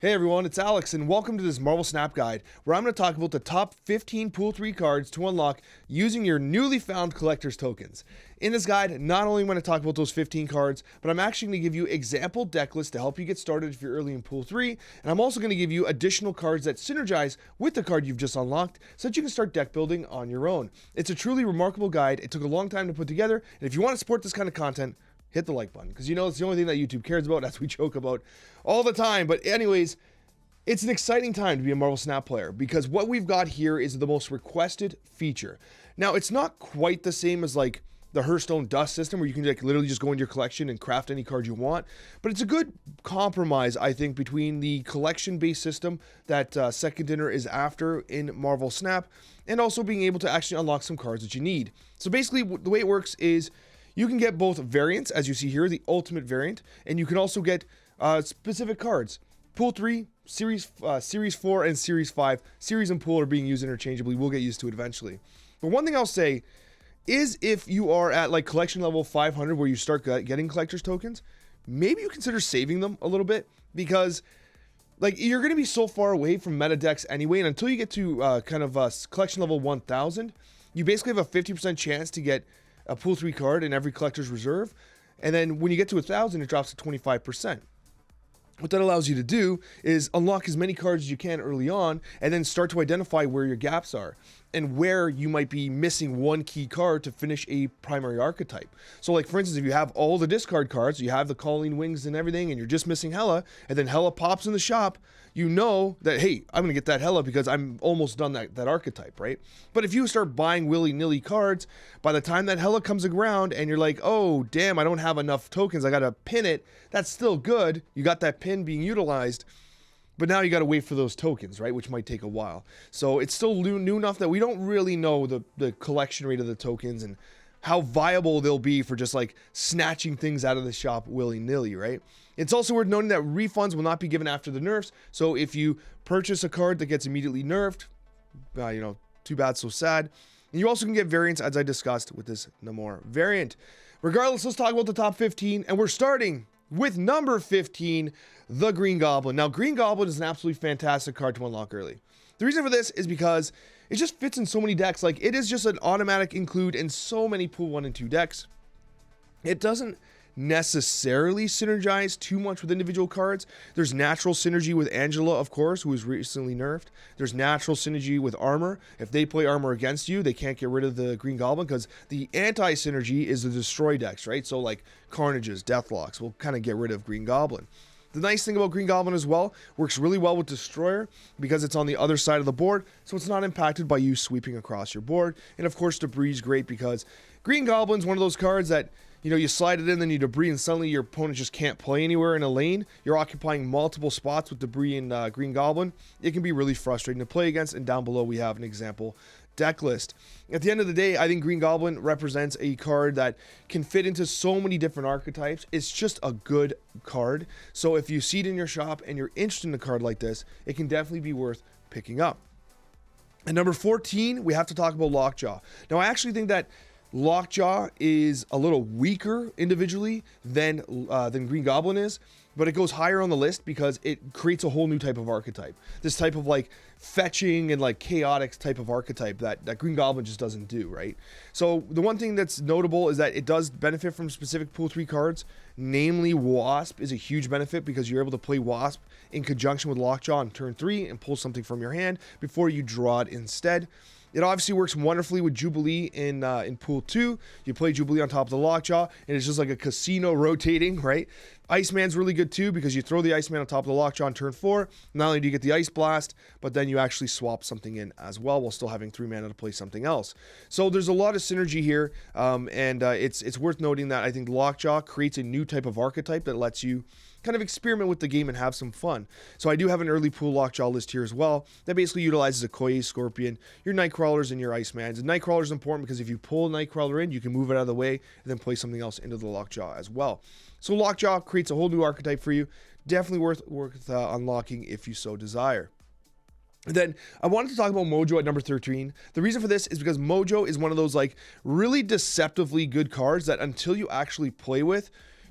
Hey everyone, it's Alex, and welcome to this Marvel Snap Guide, where I'm going to talk about the top 15 Pool 3 cards to unlock using your newly found collector's tokens. In this guide, not only am I going to talk about those 15 cards, but I'm actually going to give you example deck lists to help you get started if you're early in Pool 3, and I'm also going to give you additional cards that synergize with the card you've just unlocked, so that you can start deck building on your own. It's a truly remarkable guide. It took a long time to put together, and if you want to support this kind of content, hit the like button, because you know it's the only thing that YouTube cares about, as we joke about all the time. But anyways, it's an exciting time to be a Marvel Snap player, because what we've got here is the most requested feature. Now, it's not quite the same as like the Hearthstone Dust system, where you can like literally just go into your collection and craft any card you want, but it's a good compromise, I think, between the collection-based system that Second Dinner is after in Marvel Snap, and also being able to actually unlock some cards that you need. So basically, the way it works is you can get both variants, as you see here, the ultimate variant, and you can also get specific cards. Pool 3, Series 4, and Series 5. Series and Pool are being used interchangeably. We'll get used to it eventually. But one thing I'll say is, if you are at like collection level 500, where you start getting collector's tokens, maybe you consider saving them a little bit, because like you're going to be so far away from meta decks anyway, and until you get to collection level 1000, you basically have a 50% chance to get a Pool 3 card in every collector's reserve, and then when you get to 1000, it drops to 25%. What that allows you to do is unlock as many cards as you can early on, and then start to identify where your gaps are and where you might be missing one key card to finish a primary archetype. So like, for instance, if you have all the discard cards, you have the Calling Wings and everything, and you're just missing Hela, and then Hela pops in the shop, you know that, hey, I'm going to get that Hela because I'm almost done that archetype, right? But if you start buying willy-nilly cards, by the time that Hela comes around and you're like, oh, damn, I don't have enough tokens, I got to pin it, that's still good. You got that pin being utilized, but now you got to wait for those tokens, right? Which might take a while. So it's still new enough that we don't really know the collection rate of the tokens and how viable they'll be for just like snatching things out of the shop willy-nilly, right? It's also worth noting that refunds will not be given after the nerfs. So if you purchase a card that gets immediately nerfed, too bad, so sad. And you also can get variants, as I discussed with this Namor variant. Regardless, let's talk about the top 15, and we're starting with number 15, the Green Goblin. Now, Green Goblin is an absolutely fantastic card to unlock early. The reason for this is because it just fits in so many decks. Like, it is just an automatic include in so many Pool 1 and 2 decks. It doesn't necessarily synergize too much with individual cards. There's natural synergy with Angela, of course, who was recently nerfed. There's natural synergy with armor. If they play armor against you, they can't get rid of the Green Goblin, because the anti-synergy is the destroy decks, right? So like Carnages, Deathlocks will kind of get rid of Green Goblin. The nice thing about Green Goblin as well, works really well with Destroyer because it's on the other side of the board, so it's not impacted by you sweeping across your board. And of course, Debris is great because Green Goblin's one of those cards that, you slide it in, then you Debris, and suddenly your opponent just can't play anywhere in a lane. You're occupying multiple spots with Debris and Green Goblin. It can be really frustrating to play against, and down below we have an example deck list. At the end of the day, I think Green Goblin represents a card that can fit into so many different archetypes. It's just a good card. So if you see it in your shop and you're interested in a card like this, it can definitely be worth picking up. At number 14, we have to talk about Lockjaw. Now, I actually think that Lockjaw is a little weaker individually than Green Goblin is, but it goes higher on the list because it creates a whole new type of archetype. This type of like fetching and like chaotic type of archetype that Green Goblin just doesn't do, right? So the one thing that's notable is that it does benefit from specific Pool 3 cards, namely Wasp is a huge benefit because you're able to play Wasp in conjunction with Lockjaw on turn 3 and pull something from your hand before you draw it instead. It obviously works wonderfully with Jubilee in Pool 2. You play Jubilee on top of the Lockjaw, and it's just like a casino rotating, right? Iceman's really good too, because you throw the Iceman on top of the Lockjaw on turn 4. Not only do you get the Ice Blast, but then you actually swap something in as well while still having 3 mana to play something else. So there's a lot of synergy here, and it's worth noting that I think Lockjaw creates a new type of archetype that lets you kind of experiment with the game and have some fun. So I do have an early Pool Lockjaw list here as well that basically utilizes a Koei Scorpion, your Nightcrawlers, and your Icemans. And Nightcrawler is important because if you pull a Nightcrawler in, you can move it out of the way and then play something else into the Lockjaw as well. So Lockjaw creates a whole new archetype for you. Definitely worth unlocking if you so desire. And then I wanted to talk about Mojo at number 13. The reason for this is because Mojo is one of those like really deceptively good cards that until you actually play with,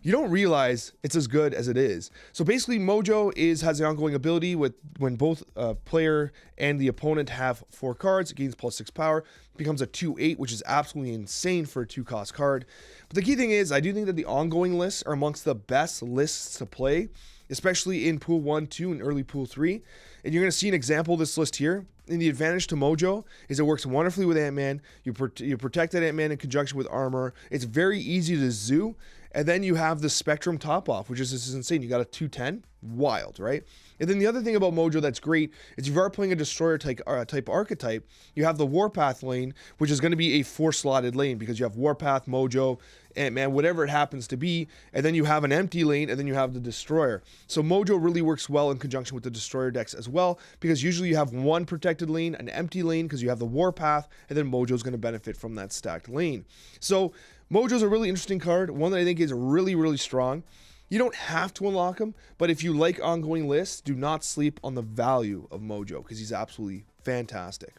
you don't realize it's as good as it is. So basically Mojo has an ongoing ability with when both player and the opponent have 4 cards, it gains +6 power, becomes a 2/8, which is absolutely insane for a 2-cost card. But the key thing is, I do think that the ongoing lists are amongst the best lists to play, especially in Pool 1, 2, and early Pool 3. And you're going to see an example of this list here. And the advantage to Mojo is it works wonderfully with Ant-Man. You protect that Ant-Man in conjunction with armor. It's very easy to zoo. And then you have the Spectrum top off, which is insane. You got a 210, wild, right? And then the other thing about Mojo that's great is if you are playing a Destroyer type archetype, you have the Warpath lane, which is going to be a 4-slotted lane because you have Warpath, Mojo, Ant-Man, whatever it happens to be, and then you have an empty lane, and then you have the Destroyer. So Mojo really works well in conjunction with the Destroyer decks as well, because usually you have one protected lane, an empty lane, because you have the Warpath, and then Mojo's going to benefit from that stacked lane. So Mojo's a really interesting card, one that I think is really, really strong. You don't have to unlock him, but if you like ongoing lists, do not sleep on the value of Mojo, because he's absolutely fantastic.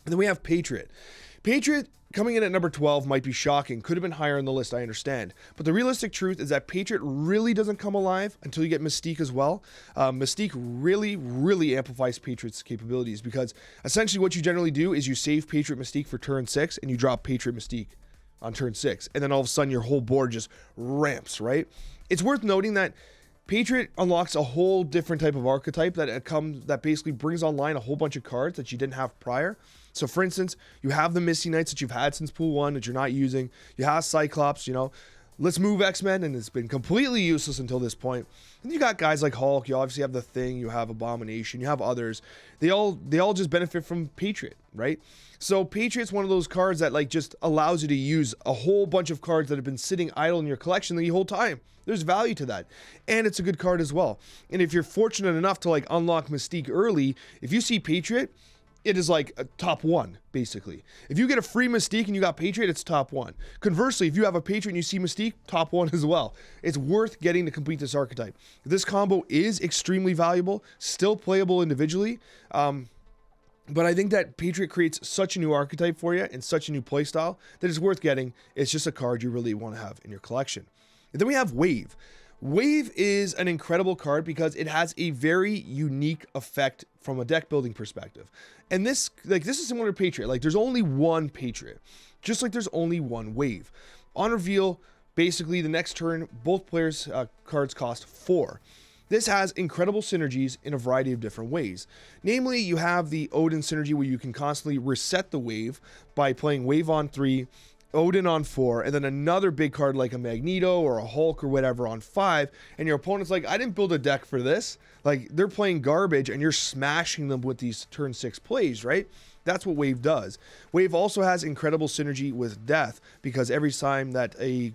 And then we have Patriot. Patriot coming in at number 12 might be shocking. Could have been higher on the list, I understand. But the realistic truth is that Patriot really doesn't come alive until you get Mystique as well. Mystique really, really amplifies Patriot's capabilities, because essentially what you generally do is you save Patriot Mystique for turn 6 and you drop Patriot Mystique on turn 6. And then all of a sudden your whole board just ramps, right? It's worth noting that Patriot unlocks a whole different type of archetype that basically brings online a whole bunch of cards that you didn't have prior. So for instance, you have the Misty Knights that you've had since Pool 1 that you're not using. You have Cyclops, you know. Let's move X-Men, and it's been completely useless until this point. And you got guys like Hulk, you obviously have the Thing, you have Abomination, you have others. They all just benefit from Patriot, right? So Patriot's one of those cards that like just allows you to use a whole bunch of cards that have been sitting idle in your collection the whole time. There's value to that. And it's a good card as well. And if you're fortunate enough to like unlock Mystique early, if you see Patriot, it is like a top 1, basically. If you get a free Mystique and you got Patriot, it's top 1. Conversely, if you have a Patriot and you see Mystique, top 1 as well. It's worth getting to complete this archetype. This combo is extremely valuable, still playable individually, but I think that Patriot creates such a new archetype for you and such a new playstyle that it's worth getting. It's just a card you really want to have in your collection. And then we have Wave. Wave is an incredible card because it has a very unique effect from a deck building perspective. And this is similar to Patriot. Like there's only one Patriot, just like there's only one Wave. On reveal, basically the next turn, both players' cards cost 4. This has incredible synergies in a variety of different ways. Namely, you have the Odin synergy where you can constantly reset the wave by playing Wave on 3, Odin on 4, and then another big card like a Magneto or a Hulk or whatever on 5, and your opponent's like, I didn't build a deck for this. Like, they're playing garbage, and you're smashing them with these turn 6 plays, right? That's what Wave does. Wave also has incredible synergy with Death, because every time that a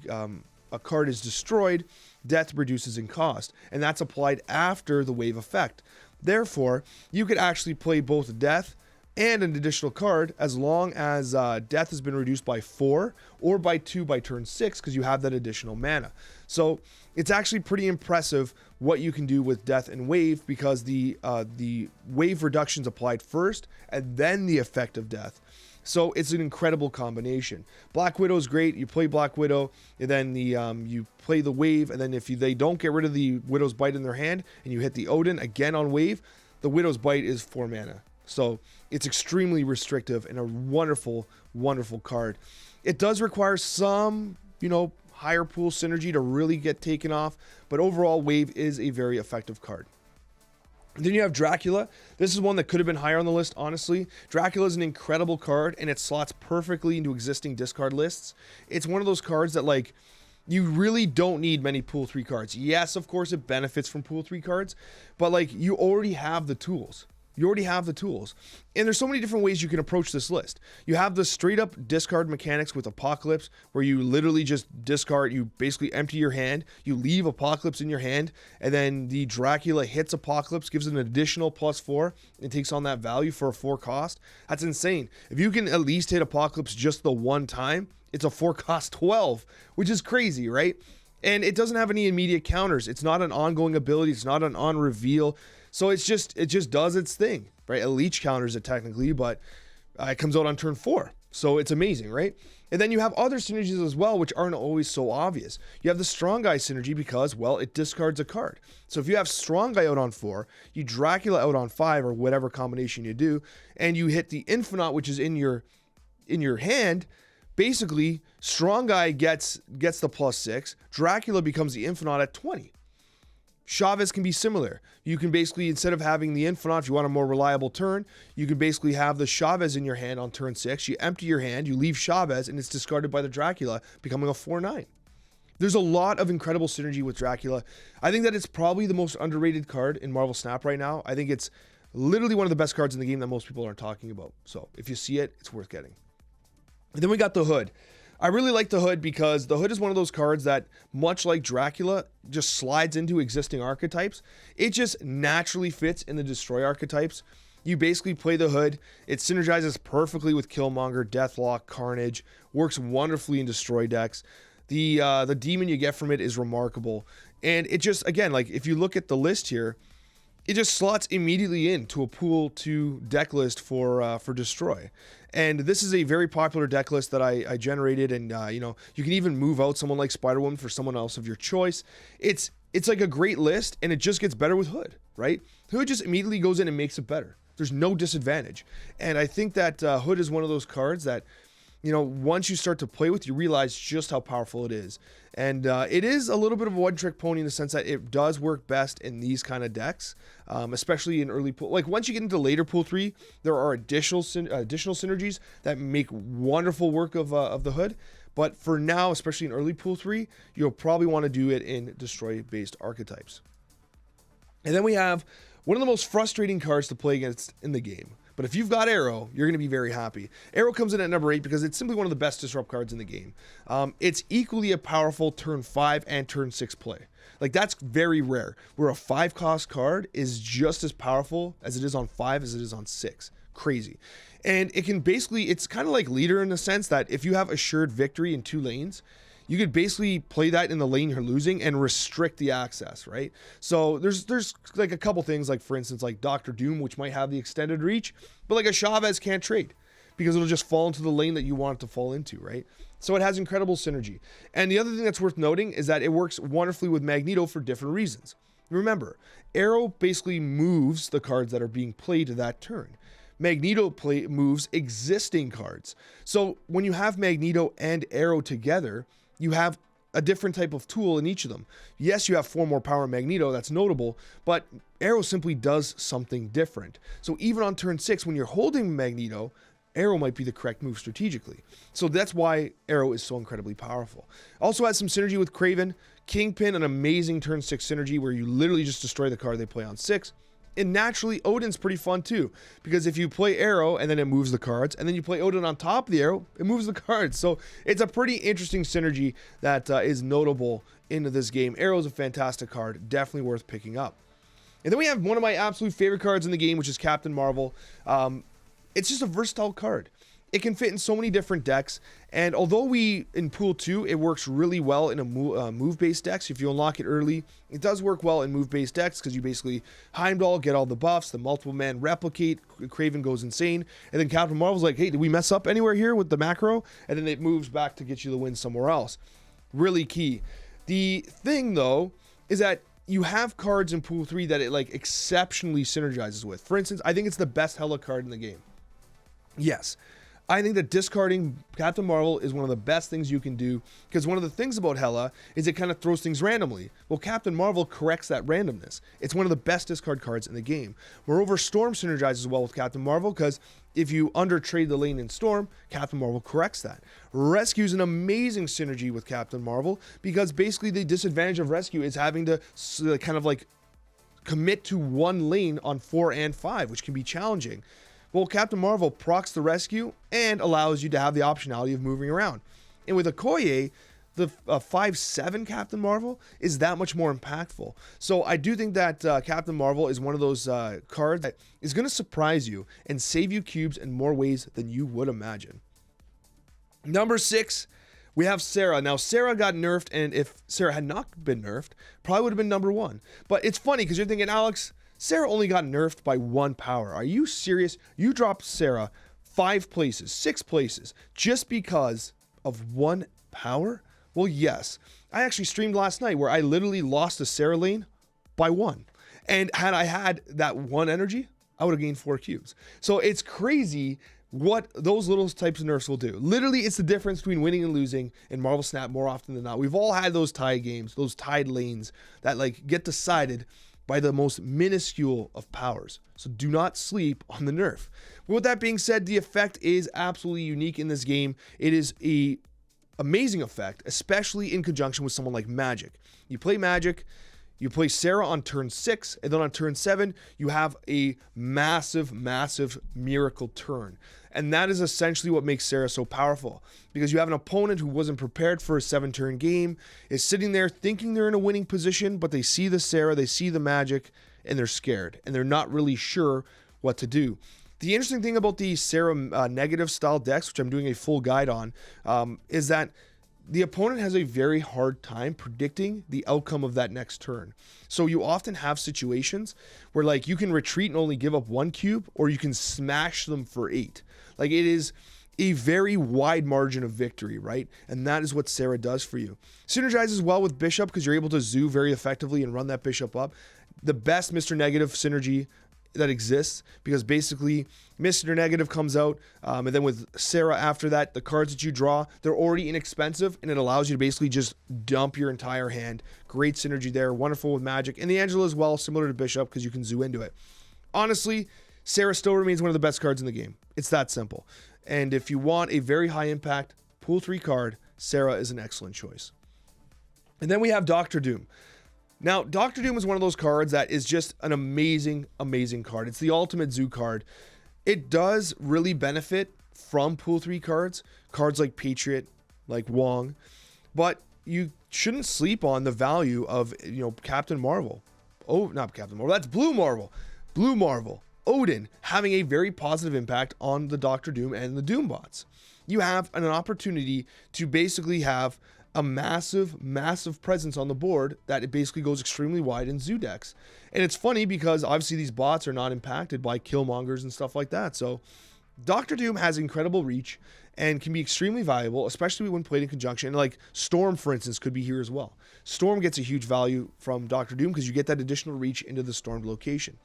card is destroyed, Death reduces in cost, and that's applied after the Wave effect. Therefore, you could actually play both Death and an additional card as long as Death has been reduced by 4 or by 2 by turn 6, because you have that additional mana. So it's actually pretty impressive what you can do with Death and Wave, because the Wave reduction's applied first and then the effect of Death. So it's an incredible combination. Black Widow is great. You play Black Widow, and then you play the Wave, and then if they don't get rid of the Widow's Bite in their hand and you hit the Odin again on Wave, the Widow's Bite is 4 mana. So it's extremely restrictive and a wonderful, wonderful card. It does require some, higher pool synergy to really get taken off, but overall Wave is a very effective card. And then you have Dracula. This is one that could have been higher on the list, honestly. Dracula is an incredible card, and it slots perfectly into existing discard lists. It's one of those cards that, like, you really don't need many Pool 3 cards. Yes, of course, it benefits from Pool 3 cards, but, like, you already have the tools. You already have the tools. And there's so many different ways you can approach this list. You have the straight up discard mechanics with Apocalypse, where you literally just discard, you basically empty your hand, you leave Apocalypse in your hand, and then the Dracula hits Apocalypse, gives it an additional +4, and takes on that value for a 4 cost. That's insane. If you can at least hit Apocalypse just the one time, it's a 4 cost 12, which is crazy, right? And it doesn't have any immediate counters. It's not an ongoing ability. It's not an on reveal. So it just does its thing, right? It leech counters it technically, but it comes out on turn 4. So it's amazing, right? And then you have other synergies as well, which aren't always so obvious. You have the Strong Guy synergy because, well, it discards a card. So if you have Strong Guy out on 4, you Dracula out on 5, or whatever combination you do, and you hit the Infinite, which is in your hand, basically, Strong Guy gets the +6. Dracula becomes the Infinite at 20. Chavez can be similar. You can basically, instead of having the Infinite, if you want a more reliable turn, you can basically have the Chavez in your hand on turn 6. You empty your hand, you leave Chavez, and it's discarded by the Dracula, becoming a 4/9. There's a lot of incredible synergy with Dracula. I think that it's probably the most underrated card in Marvel Snap right now. I think it's literally one of the best cards in the game that most people aren't talking about. So if you see it, it's worth getting. And then we got the Hood. I really like the Hood because the Hood is one of those cards that, much like Dracula, just slides into existing archetypes. It just naturally fits in the Destroy archetypes. You basically play the Hood. It synergizes perfectly with Killmonger, Deathlock, Carnage. Works wonderfully in Destroy decks. The demon you get from it is remarkable. And it just, again, like if you look at the list here, it just slots immediately into a pool 2 deck list for Destroy. And this is a very popular deck list that I generated, and you know, you can even move out someone like Spider-Woman for someone else of your choice. It's like a great list, and it just gets better with Hood, right? Hood just immediately goes in and makes it better. There's no disadvantage. And I think that Hood is one of those cards that, you know, once you start to play with, you realize just how powerful it is. And it is a little bit of a one-trick pony in the sense that it does work best in these kind of decks, especially in early pool. Like once you get into later pool 3, there are additional synergies that make wonderful work of the Hood. But for now, especially in early pool 3, you'll probably want to do it in Destroy-based archetypes. And then we have one of the most frustrating cards to play against in the game. But if you've got Aero, you're going to be very happy. Aero comes in at number 8 because it's simply one of the best disrupt cards in the game. It's equally a powerful turn 5 and turn 6 play. Like that's very rare, where a 5-cost card is just as powerful as it is on 5 as it is on 6. Crazy. And it can basically, it's kind of like Leader in the sense that if you have assured victory in 2 lanes, you could basically play that in the lane you're losing and restrict the access, right? So there's like a couple things, like for instance, like Dr. Doom, which might have the extended reach, but like a Chavez can't trade because it'll just fall into the lane that you want it to fall into, right? So it has incredible synergy. And the other thing that's worth noting is that it works wonderfully with Magneto for different reasons. Remember, Aero basically moves the cards that are being played that turn. Magneto moves existing cards. So when you have Magneto and Aero together, you have a different type of tool in each of them. Yes, you have 4 more power in Magneto, that's notable, but Aero simply does something different. So even on turn 6, when you're holding Magneto, Aero might be the correct move strategically. So that's why Aero is so incredibly powerful. Also has some synergy with Kraven. Kingpin, an amazing turn 6 synergy where you literally just destroy the card they play on 6. And naturally, Odin's pretty fun too, because if you play Aero and then it moves the cards, and then you play Odin on top of the Aero, it moves the cards. So it's a pretty interesting synergy that is notable into this game. Aero is a fantastic card, definitely worth picking up. And then we have one of my absolute favorite cards in the game, which is Captain Marvel. It's just a versatile card. It can fit in so many different decks, and although in Pool 2, it works really well in a move-based deck, so if you unlock it early, it does work well in move-based decks, because you basically Heimdall, get all the buffs, the multiple man replicate, Kraven goes insane, and then Captain Marvel's like, hey, did we mess up anywhere here with the macro? And then it moves back to get you the win somewhere else. Really key. The thing, though, is that you have cards in Pool 3 that it like exceptionally synergizes with. For instance, I think it's the best Hela card in the game. Yes. I think that discarding Captain Marvel is one of the best things you can do, because one of the things about Hela is it kind of throws things randomly. Well, Captain Marvel corrects that randomness. It's one of the best discard cards in the game. Moreover, Storm synergizes well with Captain Marvel, because if you undertrade the lane in Storm, Captain Marvel corrects that. Rescue is an amazing synergy with Captain Marvel, because basically the disadvantage of Rescue is having to kind of like commit to one lane on 4 and 5, which can be challenging. Well, Captain Marvel procs the Rescue and allows you to have the optionality of moving around. And with Okoye, the 5/7 Captain Marvel is that much more impactful. So I do think that Captain Marvel is one of those cards that is going to surprise you and save you cubes in more ways than you would imagine. Number 6, we have Sera. Now, Sera got nerfed, and if Sera had not been nerfed, probably would have been number 1. But it's funny because you're thinking, Alex, Sera only got nerfed by 1 power. Are you serious? You dropped Sera 5 places, 6 places, just because of 1 power? Well, yes. I actually streamed last night where I literally lost a Sera lane by 1. And had I had that 1 energy, I would have gained 4 cubes. So it's crazy what those little types of nerfs will do. Literally, it's the difference between winning and losing in Marvel Snap more often than not. We've all had those tie games, those tied lanes that like get decided by the most minuscule of powers. So do not sleep on the nerf. But with that being said, the effect is absolutely unique in this game. It is a amazing effect, especially in conjunction with someone like Magic. You play Magic, you play Sera on turn 6, and then on turn 7, you have a massive, massive miracle turn. And that is essentially what makes Sera so powerful, because you have an opponent who wasn't prepared for a 7-turn game, is sitting there thinking they're in a winning position, but they see the Sera, they see the Magic, and they're scared, and they're not really sure what to do. The interesting thing about the Sera negative style decks, which I'm doing a full guide on, is that the opponent has a very hard time predicting the outcome of that next turn. So you often have situations where like you can retreat and only give up 1 cube, or you can smash them for 8. Like it is a very wide margin of victory, right? And that is what Sera does for you. Synergizes well with Bishop because you're able to zoo very effectively and run that Bishop up. The best Mr. Negative synergy that exists, because basically Mr. Negative comes out, and then with Sera after that, the cards that you draw, they're already inexpensive, and it allows you to basically just dump your entire hand. Great synergy there, wonderful with Magic, and the Angela as well, similar to Bishop, because you can zoo into it. Honestly, Sera still remains one of the best cards in the game. It's that simple. And if you want a very high impact pool 3 card, Sera is an excellent choice. And then we have Dr. Doom. Now, Dr. Doom is one of those cards that is just an amazing, amazing card. It's the ultimate zoo card. It does really benefit from pool 3 cards like Patriot, like Wong, but you shouldn't sleep on the value of, Captain Marvel. Oh, not Captain Marvel, that's Blue Marvel. Blue Marvel, Odin, having a very positive impact on the Dr. Doom and the Doom bots. You have an opportunity to basically have a massive, massive presence on the board that it basically goes extremely wide in zoo decks. And it's funny because obviously these bots are not impacted by killmongers and stuff like that. So Dr. Doom has incredible reach and can be extremely valuable, especially when played in conjunction. And like Storm, for instance, could be here as well. Storm gets a huge value from Dr. Doom because you get that additional reach into the stormed location.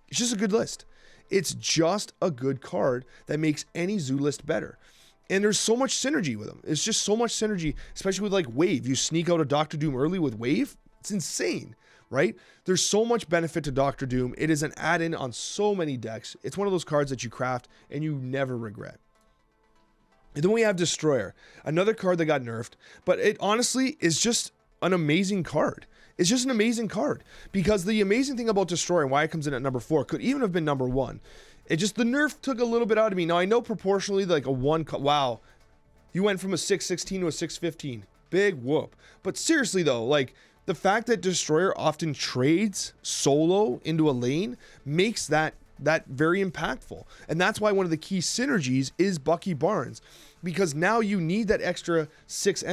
It's just a good list. It's just a good card that makes any zoo list better. And there's so much synergy with them. It's just so much synergy, especially with like Wave. You sneak out a Dr. Doom early with Wave. It's insane, right? There's so much benefit to Dr. Doom. It is an add-in on so many decks. It's one of those cards that you craft and you never regret. And then we have Destroyer, another card that got nerfed, but it honestly is just an amazing card. It's just an amazing card, because the amazing thing about Destroyer and why it comes in at number 4 could even have been number 1. It just, the nerf took a little bit out of me. Now, I know proportionally, like a 1, wow, you went from a 616 to a 615. Big whoop. But seriously, though, like, the fact that Destroyer often trades solo into a lane makes that very impactful. And that's why one of the key synergies is Bucky Barnes, because now you need that extra 6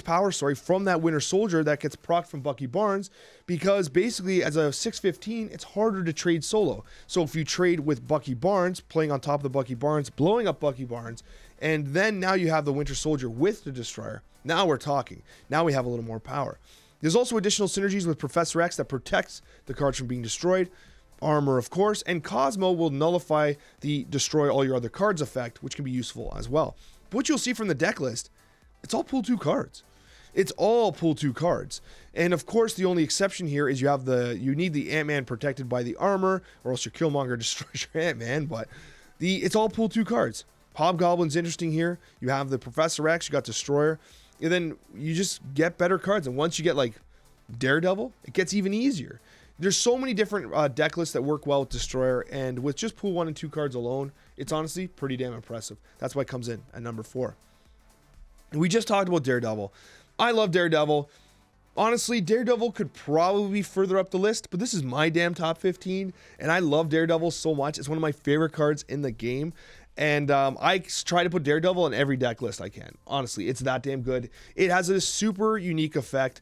power, from that Winter Soldier that gets procced from Bucky Barnes, because basically as a 615, it's harder to trade solo. So if you trade with Bucky Barnes, playing on top of the Bucky Barnes, blowing up Bucky Barnes, and then now you have the Winter Soldier with the Destroyer, now we're talking. Now we have a little more power. There's also additional synergies with Professor X that protects the cards from being destroyed. Armor, of course, and Cosmo will nullify the destroy all your other cards effect, which can be useful as well. But what you'll see from the deck list, it's all pool 2 cards. It's all pool 2 cards. And of course, the only exception here is you need the Ant-Man protected by the armor, or else your Killmonger destroys your Ant-Man, but it's all pool 2 cards. Hobgoblin's interesting here. You have the Professor X, you got Destroyer, and then you just get better cards. And once you get like Daredevil, it gets even easier. There's so many different deck lists that work well with Destroyer, and with just pool 1 and 2 cards alone, it's honestly pretty damn impressive. That's why it comes in at number 4. And we just talked about Daredevil. I love Daredevil. Honestly, Daredevil could probably be further up the list, but this is my damn top 15, and I love Daredevil so much. It's one of my favorite cards in the game. And I try to put Daredevil in every deck list I can. Honestly, it's that damn good. It has a super unique effect,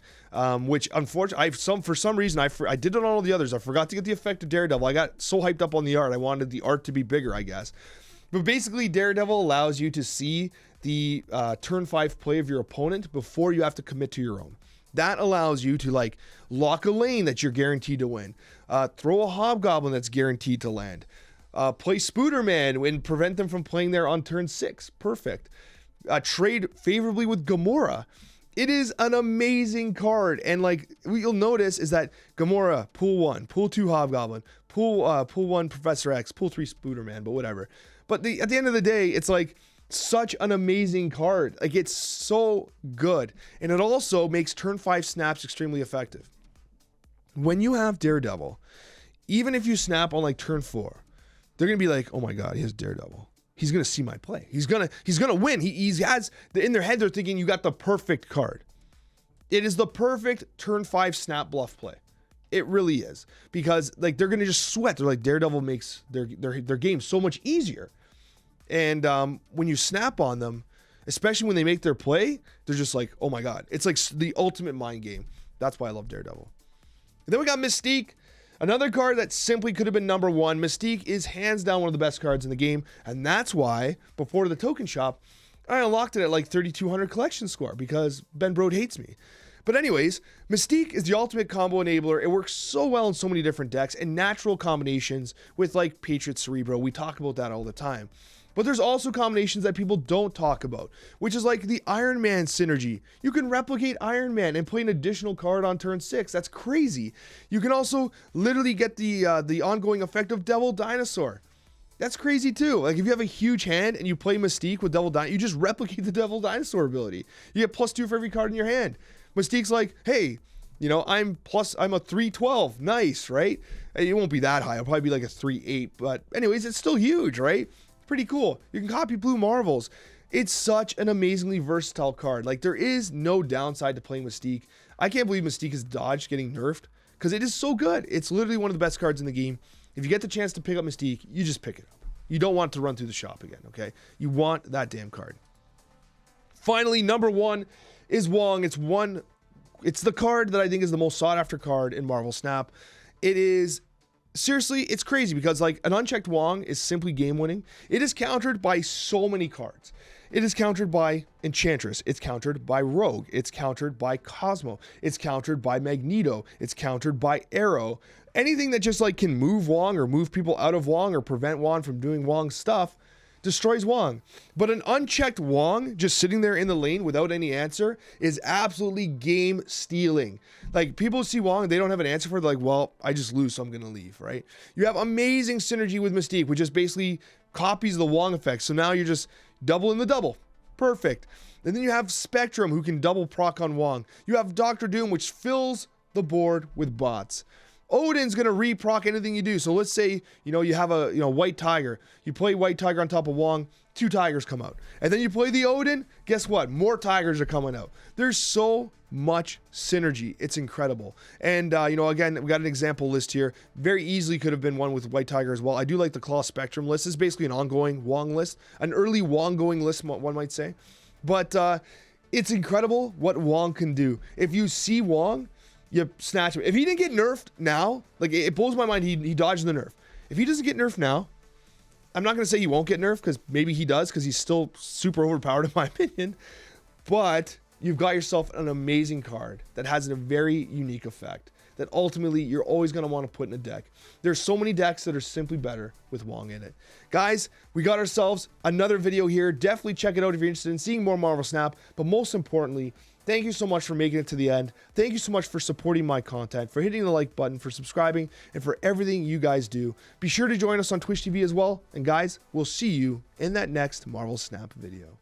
which unfortunately, for some reason, I did it on all the others. I forgot to get the effect of Daredevil. I got so hyped up on the art. I wanted the art to be bigger, I guess. But basically, Daredevil allows you to see the turn 5 play of your opponent before you have to commit to your own. That allows you to like lock a lane that you're guaranteed to win, throw a Hobgoblin that's guaranteed to land, play Spooderman and prevent them from playing there on turn 6. Perfect. Trade favorably with Gamora. It is an amazing card, and like what you'll notice is that Gamora, pool 1, pool 2 Hobgoblin, pool 1 Professor X, pool 3 Spooderman, but whatever. But at the end of the day, it's like such an amazing card. Like, it's so good, and it also makes turn 5 snaps extremely effective. When you have Daredevil, even if you snap on like turn 4, they're gonna be like, oh my god, he has Daredevil. He's gonna see my play. He's gonna win. He has in their head, they're thinking you got the perfect card. It is the perfect turn 5 snap bluff play. It really is, because like they're gonna just sweat. They're like, Daredevil makes their game so much easier. And when you snap on them, especially when they make their play, they're just like, oh my god. It's like the ultimate mind game. That's why I love Daredevil. And then we got Mystique. Another card that simply could have been number 1. Mystique is hands down one of the best cards in the game, and that's why, before the token shop, I unlocked it at like 3,200 collection score, because Ben Brode hates me. But anyways, Mystique is the ultimate combo enabler. It works so well in so many different decks, and natural combinations with like Patriot Cerebro. We talk about that all the time. But there's also combinations that people don't talk about, which is like the Iron Man synergy. You can replicate Iron Man and play an additional card on turn 6. That's crazy. You can also literally get the ongoing effect of Devil Dinosaur. That's crazy too. Like, if you have a huge hand and you play Mystique with Devil Dinosaur, you just replicate the Devil Dinosaur ability. You get +2 for every card in your hand. Mystique's like, hey, you know, I'm a 312. Nice, right? It won't be that high. It'll probably be like a 3-8. But anyways, it's still huge, right? Pretty cool. You can copy Blue Marvels. It's such an amazingly versatile card. Like, there is no downside to playing Mystique. I can't believe Mystique is dodged getting nerfed, because it is so good. It's literally one of the best cards in the game. If you get the chance to pick up Mystique, you just pick it up. You don't want it to run through the shop again, okay? You want that damn card. Finally, number 1 is Wong. It's the card that I think is the most sought after card in Marvel Snap. It is, seriously, it's crazy, because like an unchecked Wong is simply game winning. It is countered by so many cards. It is countered by Enchantress. It's countered by Rogue. It's countered by Cosmo. It's countered by Magneto. It's countered by Aero. Anything that just like can move Wong or move people out of Wong or prevent Wong from doing Wong stuff destroys Wong. But an unchecked Wong just sitting there in the lane without any answer is absolutely game stealing. Like, people see Wong, they don't have an answer for it. They're like, well, I just lose, so I'm gonna leave, right? You have amazing synergy with Mystique, which just basically copies the Wong effect. So now you're just doubling the double. Perfect. And then you have Spectrum, who can double proc on Wong. You have Doctor Doom, which fills the board with bots. Odin's gonna re-proc anything you do. So let's say, you know, you have a White Tiger. You play White Tiger on top of Wong, 2 tigers come out. And then you play the Odin, guess what? More tigers are coming out. There's so much synergy. It's incredible. And again, we got an example list here. Very easily could have been one with White Tiger as well. I do like the Claw Spectrum list. This is basically an ongoing Wong list, an early Wong going list, one might say. But it's incredible what Wong can do. If you see Wong, you snatch him. If he didn't get nerfed now, like, it blows my mind he dodged the nerf. If he doesn't get nerfed now, I'm not going to say he won't get nerfed, because maybe he does, because he's still super overpowered in my opinion. But you've got yourself an amazing card that has a very unique effect that ultimately you're always going to want to put in a deck. There's so many decks that are simply better with Wong in it. Guys, we got ourselves another video here. Definitely check it out if you're interested in seeing more Marvel Snap. But most importantly, thank you so much for making it to the end. Thank you so much for supporting my content, for hitting the like button, for subscribing, and for everything you guys do. Be sure to join us on Twitch TV as well. And guys, we'll see you in that next Marvel Snap video.